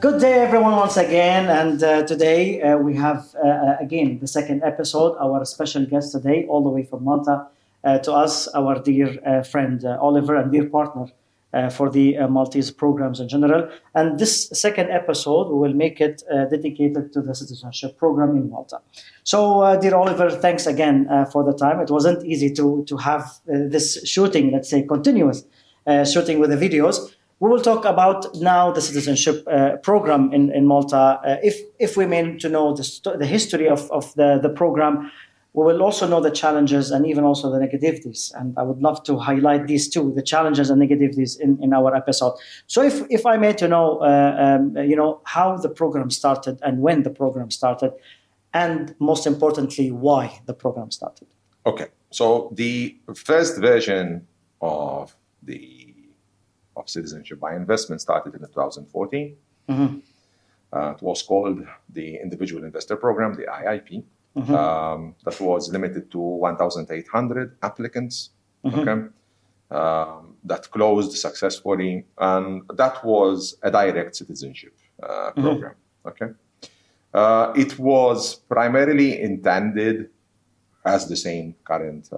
Good day, everyone, once again. And today we have, again, the second episode. Our special guest today, all the way from Malta, to us, our dear friend, Oliver, and dear partner for the Maltese programs in general. And this second episode, we will make it dedicated to the citizenship program in Malta. So, dear Oliver, thanks again for the time. It wasn't easy to have this shooting, let's say, continuous shooting with the videos. We will talk about now the citizenship program in Malta. If we mean to know the history of the program, we will also know the challenges and even also the negativities. And I would love to highlight these two, the challenges and negativities in our episode. So if I may to know, how the program started and when the program started, and most importantly, why the program started. Okay, so the first version of citizenship by investment started in 2014. Mm-hmm. It was called the Individual Investor Program, the IIP. Mm-hmm. That was limited to 1,800 applicants. Mm-hmm. Okay, that closed successfully, and that was a direct citizenship program. Mm-hmm. Okay, it was primarily intended as the same current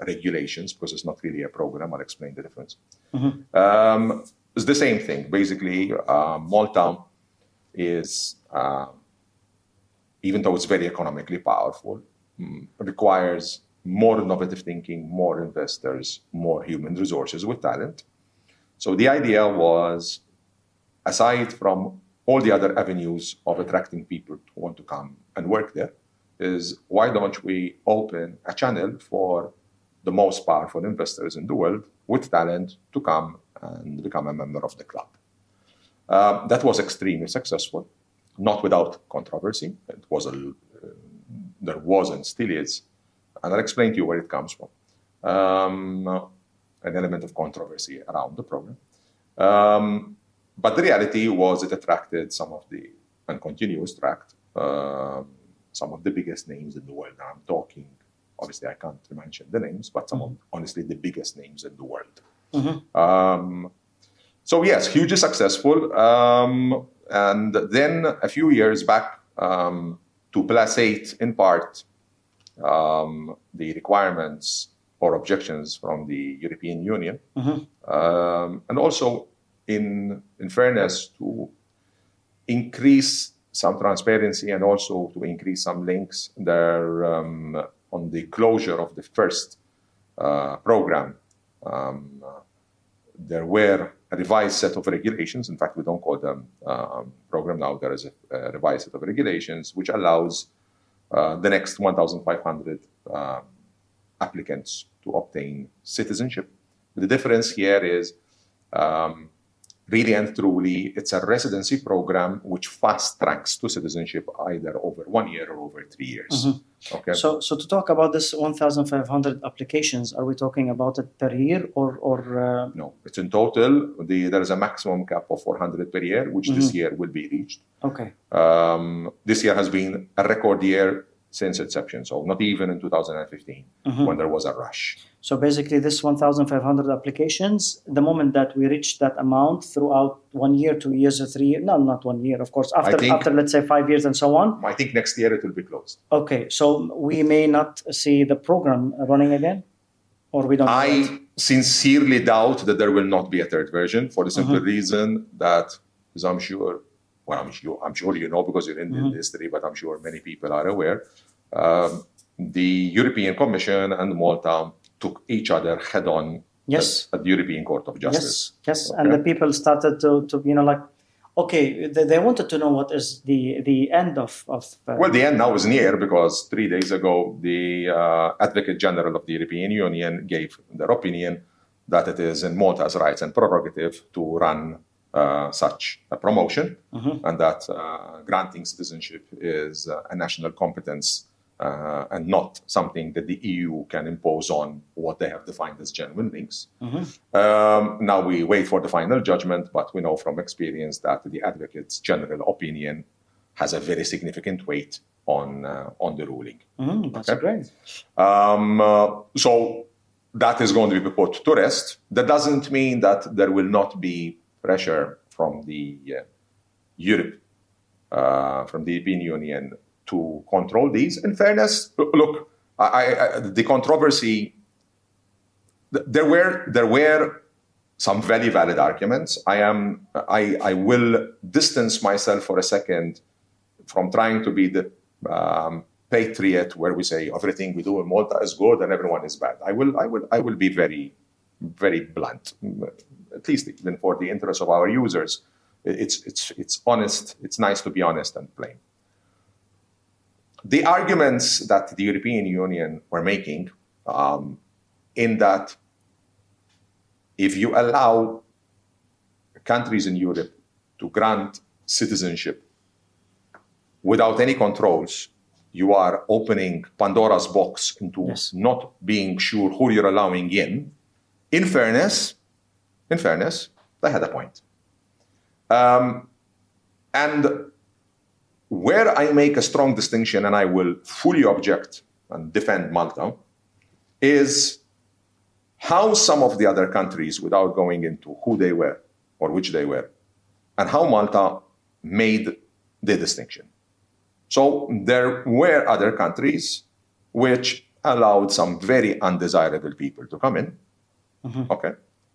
regulations, because it's not really a program. I'll explain the difference. Mm-hmm. It's the same thing. Basically, Malta is, even though it's very economically powerful, requires more innovative thinking, more investors, more human resources with talent. So the idea was, aside from all the other avenues of attracting people who want to come and work there, is why don't we open a channel for the most powerful investors in the world with talent to come and become a member of the club. That was extremely successful, not without controversy. It was there was and still is, and I'll explain to you where it comes from. An element of controversy around the program. But the reality was it attracted and continues to attract some of the biggest names in the world. And I'm talking, obviously, I can't mention the names, but some of, honestly, the biggest names in the world. Mm-hmm. So yes, hugely successful. And then a few years back, to placate in part the requirements or objections from the European Union, mm-hmm. And also in fairness to increase some transparency and also to increase some links there on the closure of the first program. There were a revised set of regulations. In fact, we don't call them program now. There is a revised set of regulations which allows the next 1,500 applicants to obtain citizenship. The difference here is really and truly, it's a residency program which fast tracks to citizenship either over 1 year or over 3 years. Mm-hmm. Okay. So to talk about this 1,500 applications, are we talking about it per year or? No, it's in total. There is a maximum cap of 400 per year, which mm-hmm. this year will be reached. Okay. This year has been a record year since inception, so not even in 2015 mm-hmm. when there was a rush. So basically this 1,500 applications, the moment that we reach that amount throughout 1 year, 2 years or 3 years, no, not 1 year, of course, after let's say 5 years and so on. I think next year it will be closed. Okay, so we may not see the program running again? Or we don't know? I sincerely doubt that there will not be a third version for the simple mm-hmm. reason that, as I'm sure you know because you're in the mm-hmm. industry, but I'm sure many people are aware, the European Commission and Malta took each other head on yes. at the European Court of Justice. Yes, okay. And the people started to okay, they wanted to know what is the end of Well, the end now is near because 3 days ago, the Advocate General of the European Union gave their opinion that it is in Malta's rights and prerogative to run such a promotion mm-hmm. and that granting citizenship is a national competence and not something that the EU can impose on what they have defined as genuine links. Mm-hmm. Now we wait for the final judgment, but we know from experience that the Advocate's general opinion has a very significant weight on the ruling. Mm, that's okay? Great. So that is going to be put to rest. That doesn't mean that there will not be pressure from the Europe, from the European Union to control these. In fairness, look, the controversy, there were some very valid arguments. I will distance myself for a second from trying to be the patriot where we say everything we do in Malta is good and everyone is bad. I will be very, very blunt, at least even for the interest of our users. It's honest. It's nice to be honest and plain. The arguments that the European Union were making, in that if you allow countries in Europe to grant citizenship without any controls, you are opening Pandora's box into not being sure who you're allowing in. In fairness, they had a point. And where I make a strong distinction, and I will fully object and defend Malta, is how some of the other countries, without going into who they were or which they were, and how Malta made the distinction. So there were other countries which allowed some very undesirable people to come in, okay,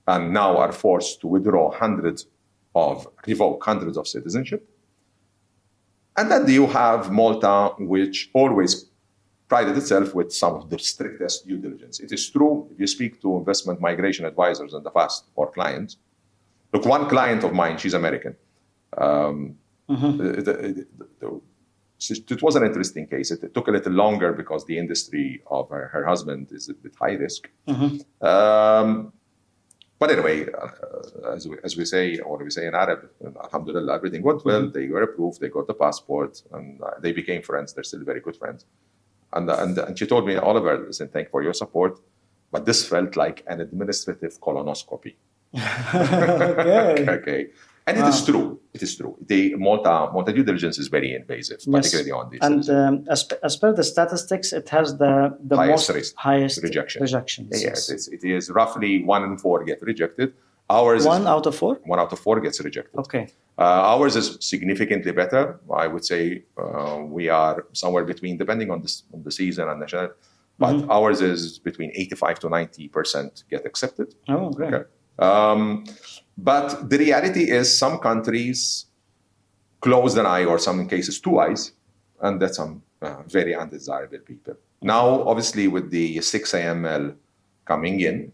and now are forced to revoke hundreds of citizenship. And then you have Malta, which always prided itself with some of the strictest due diligence. It is true, if you speak to investment migration advisors in the past or clients, look, one client of mine, she's American. It was an interesting case. It took a little longer because the industry of her husband is a bit high risk. But anyway, as we say in Arab, alhamdulillah, everything went well. They were approved, they got the passport, and they became friends. They're still very good friends. And she told me, Oliver, listen, thank you for your support, but this felt like an administrative colonoscopy. Okay. And it is true. It is true. The Malta due diligence is very invasive, particularly on this. And as per the statistics, it has the highest rejection. Yes, it is roughly 1 in 4 get rejected. Ours one out of 4? 1 out of 4 gets rejected. Okay. Ours is significantly better. I would say we are somewhere between, depending on the season and national, but ours is between 85 to 90% get accepted. Oh, great. Okay. But the reality is some countries close an eye, or some cases 2 eyes, and that's some very undesirable people. Now, obviously, with the 6 AML coming in,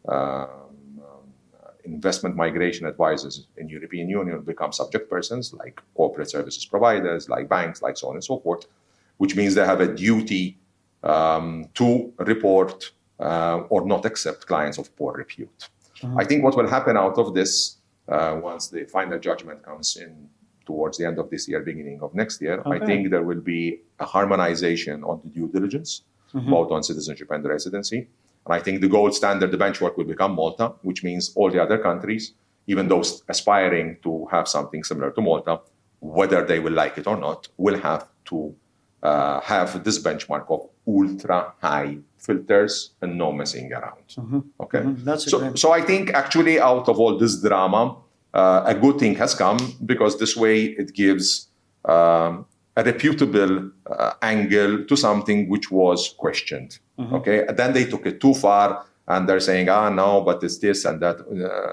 investment migration advisors in European Union become subject persons, like corporate services providers, like banks, like so on and so forth, which means they have a duty to report or not accept clients of poor repute. I think what will happen out of this, once the final judgment comes in towards the end of this year, beginning of next year, I think there will be a harmonization on the due diligence, both on citizenship and residency. And I think the gold standard, the benchmark, will become Malta, which means all the other countries, even those aspiring to have something similar to Malta, whether they will like it or not, will have to have this benchmark of ultra high filters and no messing around. Okay. So I think actually out of all this drama, a good thing has come, because this way it gives a reputable angle to something which was questioned. Okay. And then they took it too far, and they're saying, no, but it's this and that.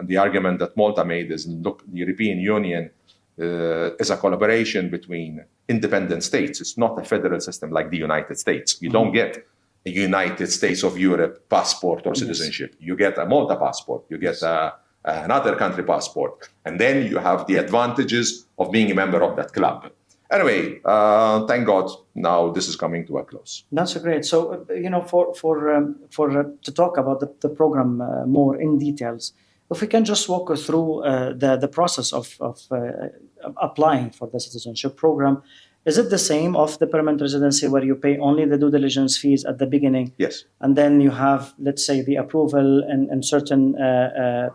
The argument that Malta made is, look, the European Union is a collaboration between independent states. It's not a federal system like the United States. You don't get a United States of Europe passport or citizenship. You get a Malta passport. You get another country passport. And then you have the advantages of being a member of that club. Anyway, thank God, now this is coming to a close. That's great. So, to talk about the program more in details, if we can just walk us through the process of applying for the citizenship program. Is it the same of the permanent residency, where you pay only the due diligence fees at the beginning? Yes. And then you have, let's say, the approval in certain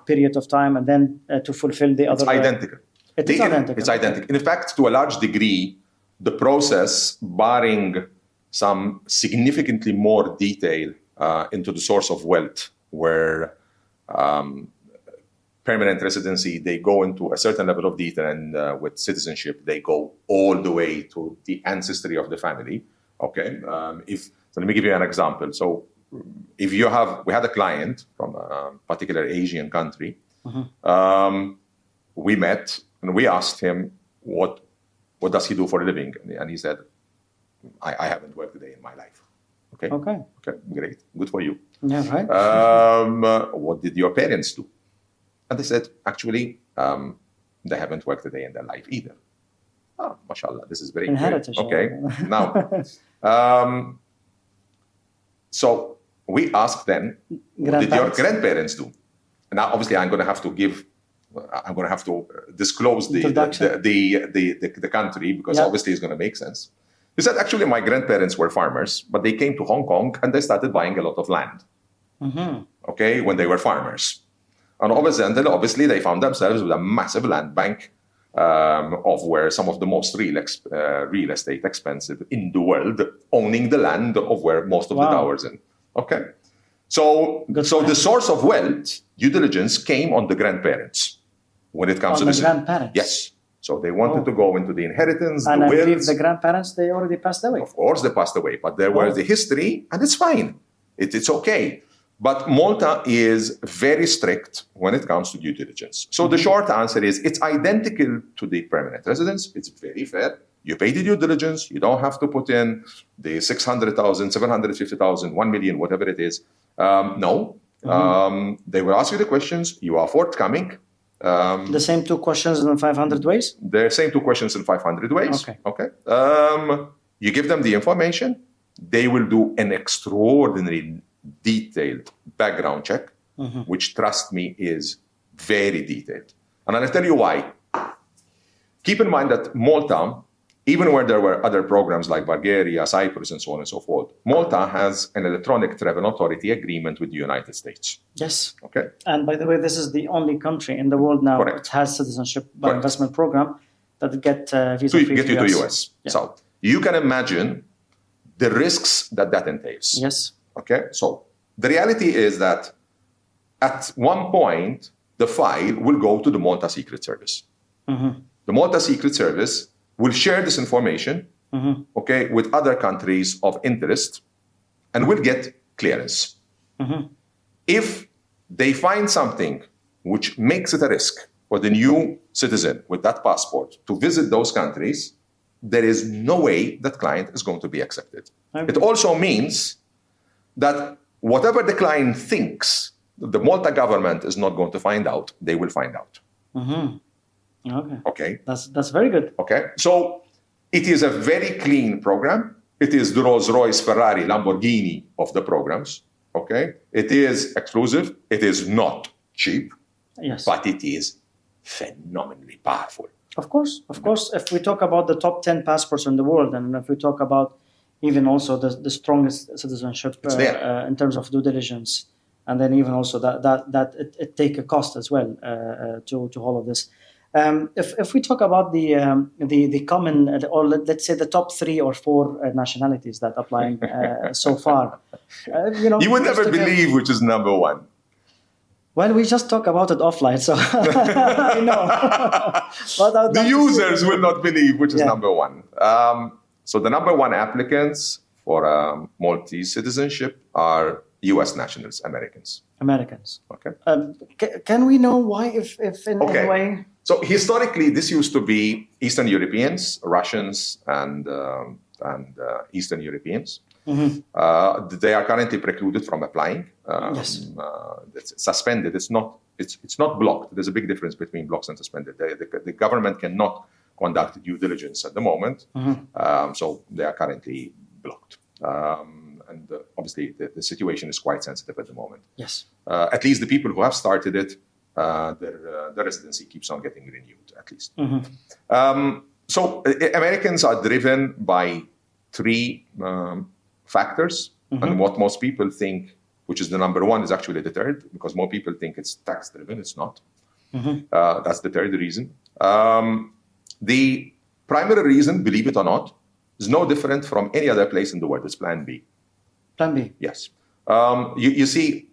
period of time, and then to fulfill the other... It's identical. It is identical. It's identical. In fact, to a large degree, the process, barring some significantly more detail into the source of wealth, where permanent residency, they go into a certain level of detail, and with citizenship, they go all the way to the ancestry of the family. Okay, so let me give you an example. So, if we had a client from a particular Asian country, we met and we asked him what does he do for a living, and he said, I haven't worked a day in my life. Okay, great, good for you. Yeah, right. What did your parents do? And they said, actually, they haven't worked a day in their life either. Oh, mashallah, this is very inherited. Okay, now, so we asked then, what did your grandparents do? Now, obviously, I'm going to have to disclose the country, because obviously it's going to make sense. He said, actually, my grandparents were farmers, but they came to Hong Kong and they started buying a lot of land. Okay, when they were farmers. And obviously, they found themselves with a massive land bank of where some of the most real estate expensive in the world, owning the land of where most of the towers in. Okay, so the source of wealth, due diligence, came on the grandparents when it comes to this. Grandparents. Yes. So they wanted to go into the inheritance, and the I wills. believe the grandparents, they already passed away. Of course, they passed away, but there was the history, and it's fine. It's okay. But Malta is very strict when it comes to due diligence. So the short answer is it's identical to the permanent residence. It's very fair. You pay the due diligence. You don't have to put in the 600,000, 750,000, 1 million, whatever it is. No. They will ask you the questions. You are forthcoming. The same 2 questions in 500 ways? The same 2 questions in 500 ways. Okay. You give them the information. They will do an extraordinary detailed background check, which, trust me, is very detailed. And I'll tell you why. Keep in mind that Malta, even where there were other programs like Bulgaria, Cyprus, and so on and so forth, Malta has an electronic travel authority agreement with the United States. Yes. Okay. And by the way, this is the only country in the world now that has citizenship by investment program that get visa free to the US. Yeah. So you can imagine the risks that entails. Yes. Okay, so the reality is that at one point, the file will go to the Malta Secret Service. The Malta Secret Service will share this information, okay, with other countries of interest, and will get clearance. If they find something which makes it a risk for the new citizen with that passport to visit those countries, there is no way that client is going to be accepted. Okay. It also means that whatever the client thinks the Malta government is not going to find out, they will find out. Okay. That's very good. Okay. So it is a very clean program. It is the Rolls-Royce, Ferrari, Lamborghini of the programs. Okay. It is exclusive. It is not cheap. Yes. But it is phenomenally powerful. Of course. If we talk about the top 10 passports in the world, and if we talk about even also the strongest citizenship in terms of due diligence, and then even also that it take a cost as well to all of this. If we talk about the common, or let's say the top 3 or 4 nationalities that applying so far, you would never believe which is number 1. Well, we just talk about it offline, so I know. The users will not believe which is number 1. So the number 1 applicants for Maltese citizenship are U.S. nationals, Americans. Okay. Can we know why, if in any way? So historically, this used to be Eastern Europeans, Russians, and Eastern Europeans. They are currently precluded from applying. Yes. It's suspended. It's not blocked. There's a big difference between blocked and suspended. The government cannot conduct due diligence at the moment, so they are currently blocked. And obviously, the situation is quite sensitive at the moment. Yes. At least the people who have started it, their residency keeps on getting renewed, at least. So Americans are driven by 3 factors. And what most people think, which is the number 1, is actually the 3rd, because more people think it's tax-driven. It's not. That's the 3rd reason. The primary reason, believe it or not, is no different from any other place in the world. It's Plan B. Plan B. Yes. You see,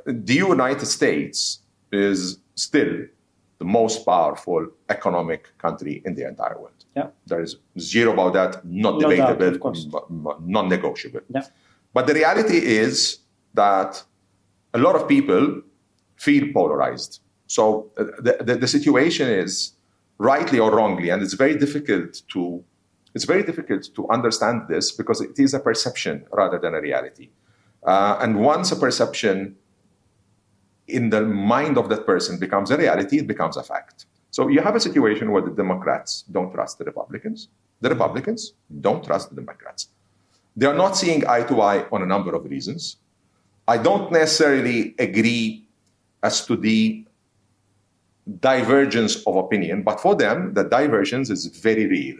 the United States is still the most powerful economic country in the entire world. Yeah. There is zero about that, not No doubt, debatable, of course. non-negotiable. Yeah. But the reality is that a lot of people feel polarized. So the situation is, rightly or wrongly, and it's very difficult to understand this because it is a perception rather than a reality. And once a perception in the mind of that person becomes a reality, it becomes a fact. So you have a situation where the Democrats don't trust the Republicans. The Republicans don't trust the Democrats. They are not seeing eye to eye on a number of reasons. I don't necessarily agree as to the divergence of opinion, but for them, the divergence is very real.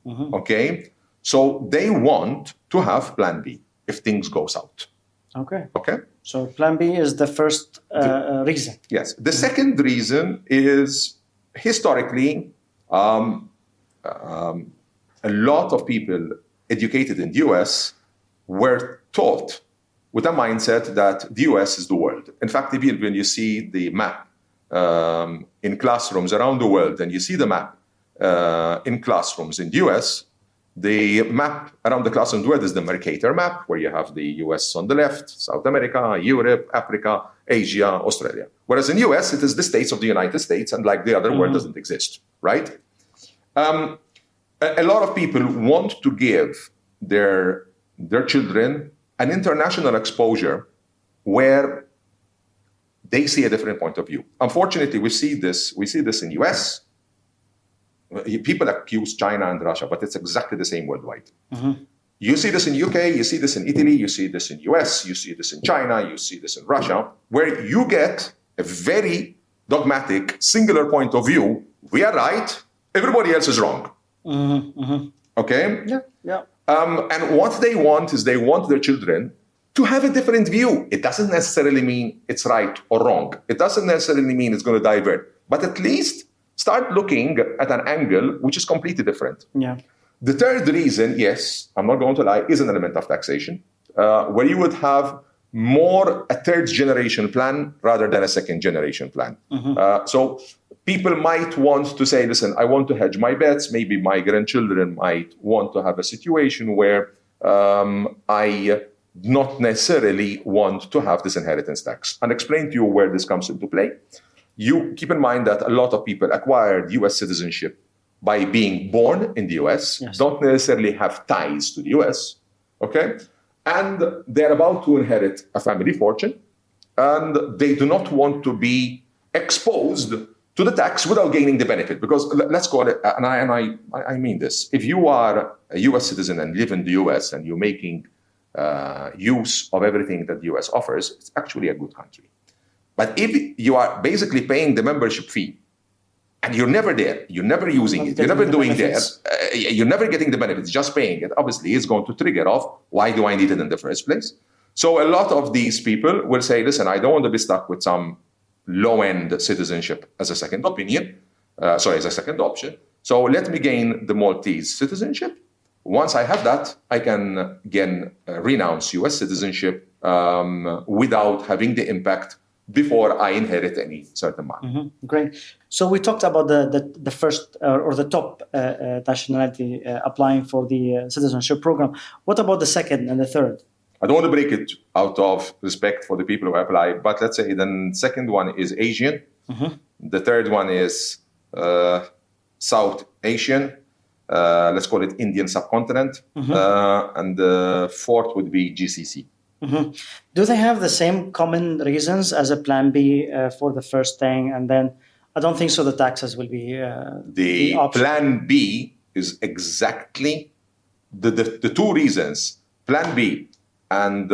Mm-hmm. Okay? So they want to have plan B if things go south. Okay. Okay? So plan B is the first reason. Yes. The second reason is historically, a lot of people educated in the US were taught with a mindset that the US is the world. In fact, even when you see the map in classrooms around the world, and you see the map in classrooms in the US, the map around the classroom world is the Mercator map, where you have the US on the left, South America, Europe, Africa, Asia, Australia. Whereas in the US, it is the states of the United States, and like the other world doesn't exist, right? A lot of people want to give their children an international exposure where they see a different point of view. Unfortunately, we see this in the US. People accuse China and Russia, but it's exactly the same worldwide. Mm-hmm. You see this in UK, you see this in Italy, you see this in US, you see this in China, you see this in Russia, where you get a very dogmatic, singular point of view. We are right, everybody else is wrong. Mm-hmm. Mm-hmm. Okay? Yeah, yeah. And what they want is they want their children to have a different view. It doesn't necessarily mean it's right or wrong. It doesn't necessarily mean it's going to divert. But at least start looking at an angle which is completely different. Yeah. The third reason, yes, I'm not going to lie, is an element of taxation, where you would have more a third generation plan rather than a second generation plan. Mm-hmm. So people might want to say, listen, I want to hedge my bets. Maybe my grandchildren might want to have a situation where I not necessarily want to have this inheritance tax. And explain to you where this comes into play. You keep in mind that a lot of people acquired US citizenship by being born in the US, yes. Don't necessarily have ties to the US, okay? And they're about to inherit a family fortune, and they do not want to be exposed to the tax without gaining the benefit. Because let's call it, and I mean this, if you are a US citizen and live in the US and you're making use of everything that the US offers, it's actually a good country. But if you are basically paying the membership fee and you're never there, you're never using it, you're never doing there, you're never getting the benefits, just paying it, obviously it's going to trigger off, why do I need it in the first place? So a lot of these people will say, listen, I don't want to be stuck with some low-end citizenship as a second opinion, as a second option. So let me gain the Maltese citizenship. Once I have that, I can again renounce US citizenship without having the impact before I inherit any certain amount. Mm-hmm. Great. So we talked about the first or the top nationality applying for the citizenship program. What about the second and the third? I don't want to break it out of respect for the people who apply, but let's say the second one is Asian. Mm-hmm. The third one is South Asian. Let's call it Indian subcontinent. Mm-hmm. And the fourth would be GCC. Mm-hmm. Do they have the same common reasons as a plan B for the first thing? And then I don't think so the taxes will be the plan B is exactly the two reasons. Plan B and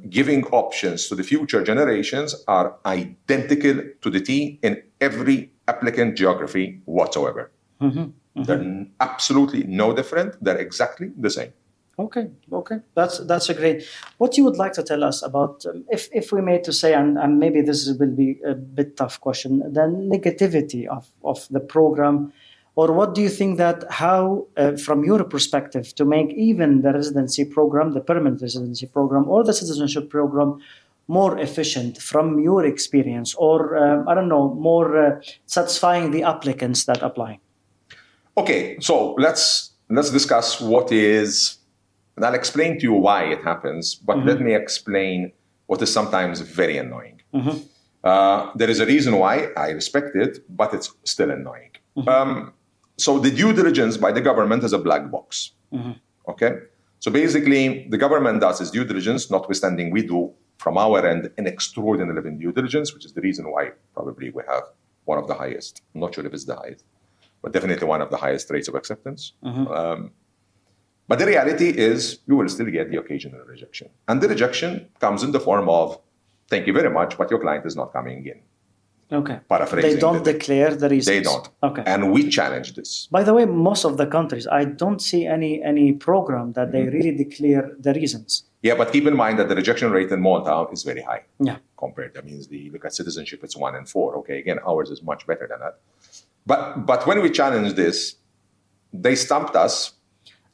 giving options to the future generations are identical to the T in every applicant geography whatsoever. Mm-hmm. Mm-hmm. They're absolutely no different. They're exactly the same. Okay. That's a great. What you would like to tell us about, if we may to say, and maybe this will be a bit tough question, the negativity of the program, or what do you think that how, from your perspective, to make even the residency program, the permanent residency program, or the citizenship program more efficient from your experience, or I don't know, more satisfying the applicants that apply? Okay, so let's discuss what is, and I'll explain to you why it happens, but let me explain what is sometimes very annoying. There is a reason why I respect it, but it's still annoying. So the due diligence by the government is a black box. Okay? So basically, the government does its due diligence, notwithstanding we do, from our end, an extraordinary level in due diligence, which is the reason why probably we have one of the highest, I'm not sure if it's the highest, but definitely one of the highest rates of acceptance. But the reality is you will still get the occasional rejection. And the rejection comes in the form of, thank you very much, but your client is not coming in. Okay. Paraphrasing. They don't declare the reasons. They don't. Okay. And we challenge this. By the way, most of the countries, I don't see any program that they really declare the reasons. Yeah, but keep in mind that the rejection rate in Malta is very high. Yeah. Compared, that means look at citizenship, it's 1 in 4. Okay, again, ours is much better than that. But when we challenge this, they stumped us.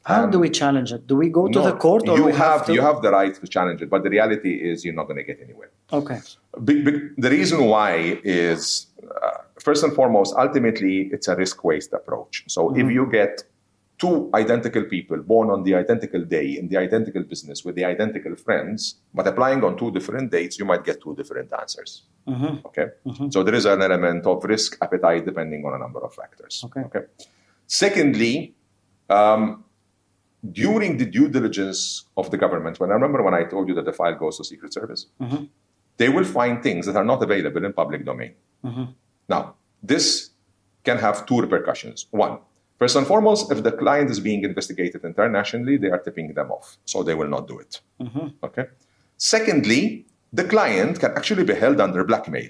How do we challenge it? Do we go to the court, or you we have to? You have the right to challenge it, but the reality is you're not going to get anywhere. Okay. The reason why is, first and foremost, ultimately, it's a risk-based approach. So if you get two identical people born on the identical day in the identical business with the identical friends, but applying on two different dates, you might get two different answers. Okay? So there is an element of risk appetite depending on a number of factors. Okay? Secondly, during the due diligence of the government, when I told you that the file goes to Secret Service, they will find things that are not available in public domain. Now, this can have two repercussions. One, first and foremost, if the client is being investigated internationally, they are tipping them off, so they will not do it. Okay. Secondly, the client can actually be held under blackmail.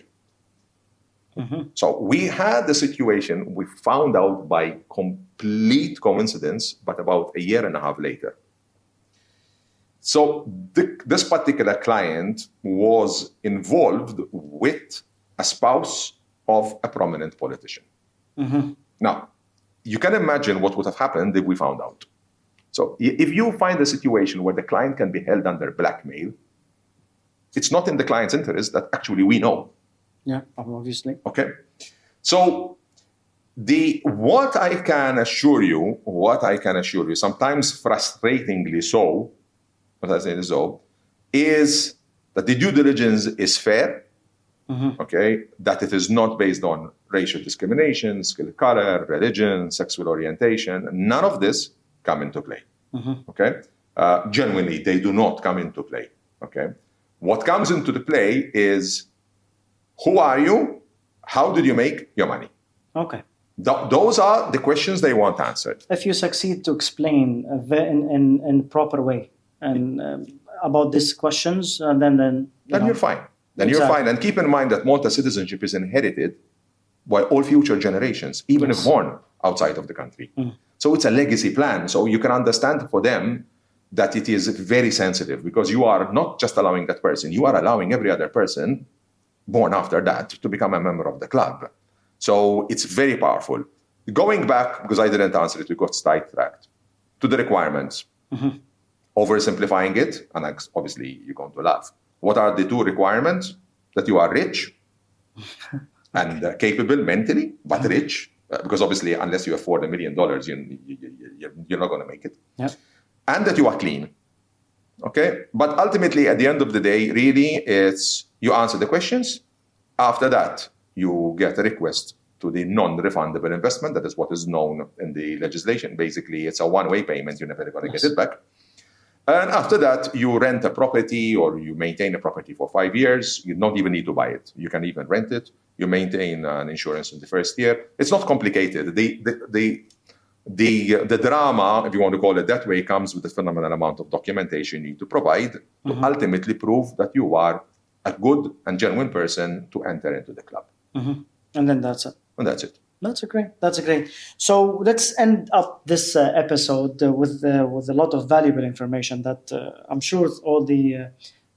So we had the situation, we found out by complete coincidence, but about a year and a half later. So this particular client was involved with a spouse of a prominent politician. Now, you can imagine what would have happened if we found out. So if you find a situation where the client can be held under blackmail, it's not in the client's interest that actually we know. Yeah, obviously. Okay. So what I can assure you, sometimes frustratingly so, is that the due diligence is fair, okay, that it is not based on racial discrimination, skin color, religion, sexual orientation. None of this come into play, okay? Genuinely, they do not come into play, okay? What comes into the play is, who are you? How did you make your money? Okay. Those are the questions they want answered. If you succeed to explain in proper way and about these questions, then you're fine. You're fine. And keep in mind that Malta citizenship is inherited by all future generations, even if born outside of the country. So it's a legacy plan. So you can understand for them that it is very sensitive, because you are not just allowing that person, you are allowing every other person born after that to become a member of the club. So it's very powerful. Going back, because I didn't answer it, we got sidetracked, to the requirements. Oversimplifying it, and obviously you're going to laugh. What are the two requirements? That you are rich and capable mentally, but rich, because obviously unless you afford $1 million, you're not going to make it. Yeah. And that you are clean. Okay? But ultimately, at the end of the day, really, it's you answer the questions. After that, you get a request to the non-refundable investment. That is what is known in the legislation. Basically, it's a one-way payment. You're never going to get it back. And after that, you rent a property or you maintain a property for 5 years. You don't even need to buy it. You can even rent it. You maintain an insurance in the first year. It's not complicated. The drama, if you want to call it that way, comes with a phenomenal amount of documentation you need to provide to ultimately prove that you are a good and genuine person to enter into the club. And then that's it. And that's it. That's great. So let's end up this episode with a lot of valuable information that I'm sure all the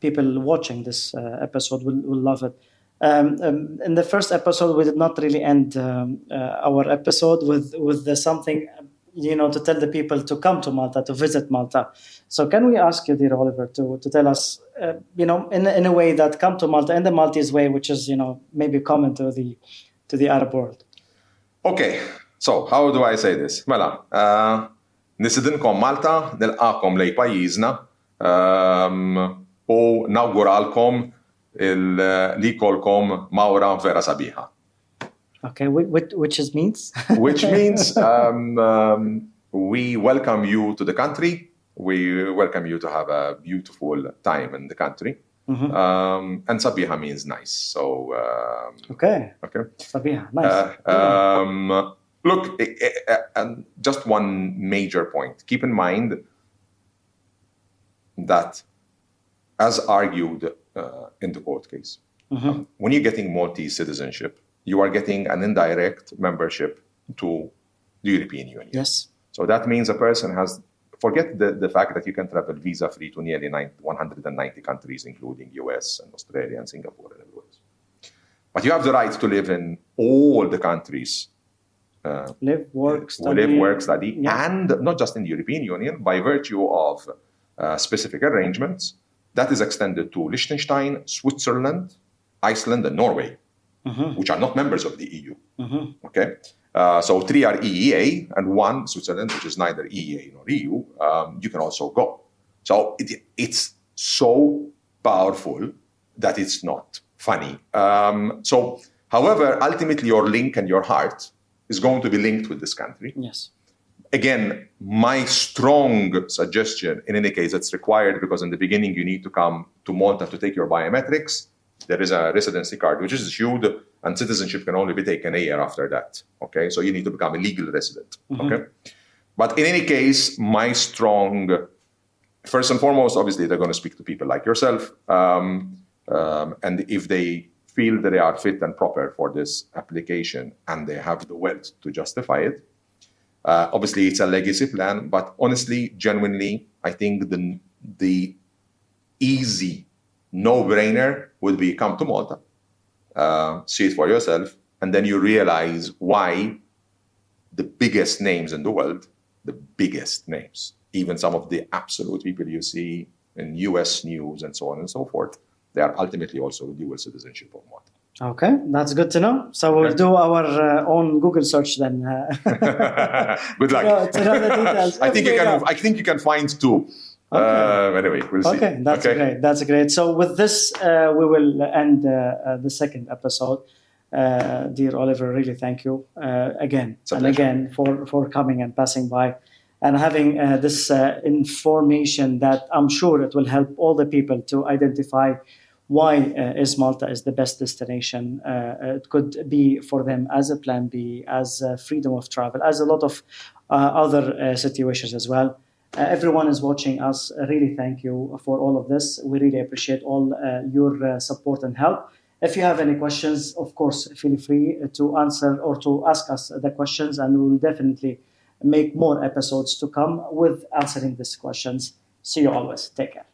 people watching this episode will love it. In the first episode, we did not really end our episode with something to tell the people to come to Malta, to visit Malta. So can we ask you, dear Oliver, to tell us, in a way that come to Malta in the Maltese way, which is, maybe common to the Arab world. Okay, so how do I say this? Mela, nisidinkom Malta, nilqakom lej pajjiżna, u nawguralkom li kolkom mawra vera sabiħa. Okay, which means? Which means we welcome you to the country. We welcome you to have a beautiful time in the country. And sabiha means nice. So okay. Sabiha, nice. Look, just one major point. Keep in mind that, as argued in the court case, when you're getting Maltese citizenship, you are getting an indirect membership to the European Union. Yes. So that means a person has, forget the fact that you can travel visa-free to nearly 190 countries, including US and Australia and Singapore and everywhere else. But you have the right to live in all the countries. Live, work, study. Yeah. And not just in the European Union, by virtue of specific arrangements, that is extended to Liechtenstein, Switzerland, Iceland, and Norway, which are not members of the EU. Okay, so 3 are EEA, and 1, Switzerland, which is neither EEA nor EU, you can also go. So it's so powerful that it's not funny. So, however, ultimately your link and your heart is going to be linked with this country. Yes. Again, my strong suggestion, in any case, it's required because in the beginning you need to come to Malta to take your biometrics. There is a residency card which is issued, and citizenship can only be taken a year after that. Okay, so you need to become a legal resident. Okay, but in any case, my strong, first and foremost, obviously they're going to speak to people like yourself, and if they feel that they are fit and proper for this application and they have the wealth to justify it. Obviously, it's a legacy plan, but honestly, genuinely, I think the easy no-brainer would be come to Malta, see it for yourself, and then you realize why the biggest names in the world, the biggest names, even some of the absolute people you see in US news and so on and so forth, they are ultimately also dual citizenship of Malta. Okay, that's good to know. So we'll do our own Google search then. Good luck. To know the details. I think you can find 2. Okay. Anyway, we'll see. Okay, great. That's great. So with this, we will end the second episode. Dear Oliver, really thank you again for coming and passing by and having this information that I'm sure it will help all the people to identify why is Malta is the best destination. It could be for them as a plan B, as freedom of travel, as a lot of other situations as well. Everyone is watching us. Really thank you for all of this. We really appreciate all your support and help. If you have any questions, of course, feel free to answer or to ask us the questions, and we will definitely make more episodes to come with answering these questions. See you always. Take care.